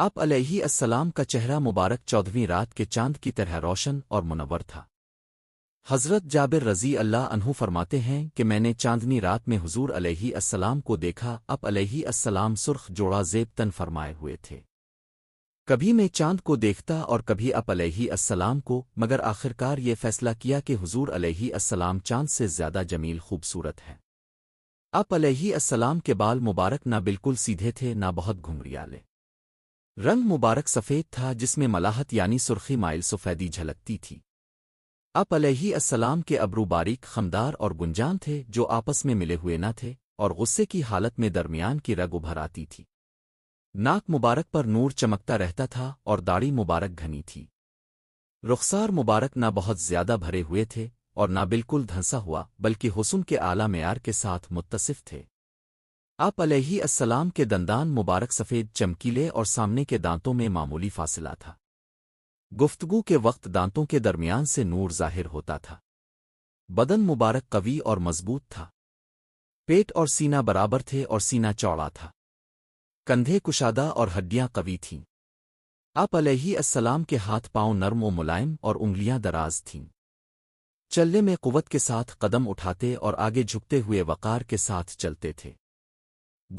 آپ علیہ السلام کا چہرہ مبارک 14ویں رات کے چاند کی طرح روشن اور منور تھا۔ حضرت جابر رضی اللہ عنہ فرماتے ہیں کہ میں نے چاندنی رات میں حضور علیہ السلام کو دیکھا، آپ علیہ السلام سرخ جوڑا زیب تن فرمائے ہوئے تھے۔ کبھی میں چاند کو دیکھتا اور کبھی آپ علیہ السلام کو، مگر آخرکار یہ فیصلہ کیا کہ حضور علیہ السلام چاند سے زیادہ جمیل خوبصورت ہے۔ آپ علیہ السلام کے بال مبارک نہ بالکل سیدھے تھے نہ بہت گھمریالے۔ رنگ مبارک سفید تھا جس میں ملاحت یعنی سرخی مائل سفیدی جھلکتی تھی۔ آپ علیہ السلام کے ابرو باریک خمدار اور گنجان تھے جو آپس میں ملے ہوئے نہ تھے اور غصے کی حالت میں درمیان کی رگ ابھر آتی تھی۔ ناک مبارک پر نور چمکتا رہتا تھا اور داڑھی مبارک گھنی تھی۔ رخسار مبارک نہ بہت زیادہ بھرے ہوئے تھے اور نہ بالکل دھنسا ہوا بلکہ حسن کے اعلیٰ معیار کے ساتھ متصف تھے۔ آپ علیہ السلام کے دندان مبارک سفید چمکیلے اور سامنے کے دانتوں میں معمولی فاصلہ تھا۔ گفتگو کے وقت دانتوں کے درمیان سے نور ظاہر ہوتا تھا۔ بدن مبارک قوی اور مضبوط تھا۔ پیٹ اور سینہ برابر تھے اور سینہ چوڑا تھا۔ کندھے کشادہ اور ہڈیاں قوی تھیں۔ آپ علیہ السلام کے ہاتھ پاؤں نرم و ملائم اور انگلیاں دراز تھیں۔ چلنے میں قوت کے ساتھ قدم اٹھاتے اور آگے جھکتے ہوئے وقار کے ساتھ چلتے تھے۔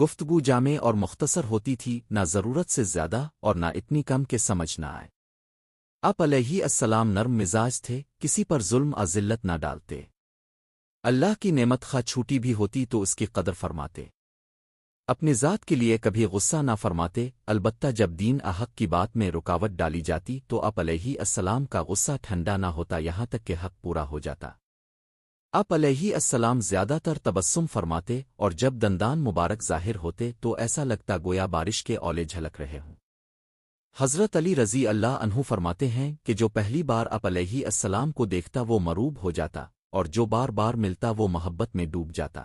گفتگو جامع اور مختصر ہوتی تھی، نہ ضرورت سے زیادہ اور نہ اتنی کم کہ سمجھ نہ آئے۔ آپ علیہ السلام نرم مزاج تھے، کسی پر ظلم اور ذلت نہ ڈالتے۔ اللہ کی نعمت خواہ چھوٹی بھی ہوتی تو اس کی قدر فرماتے۔ اپنی ذات کے لیے کبھی غصہ نہ فرماتے، البتہ جب دین حق کی بات میں رکاوٹ ڈالی جاتی تو آپ علیہ السلام کا غصہ ٹھنڈا نہ ہوتا یہاں تک کہ حق پورا ہو جاتا۔ آپ علیہ السلام زیادہ تر تبسم فرماتے اور جب دندان مبارک ظاہر ہوتے تو ایسا لگتا گویا بارش کے اولے جھلک رہے ہوں۔ حضرت علی رضی اللہ عنہ فرماتے ہیں کہ جو پہلی بار آپ علیہ السلام کو دیکھتا وہ مروب ہو جاتا اور جو بار بار ملتا وہ محبت میں ڈوب جاتا۔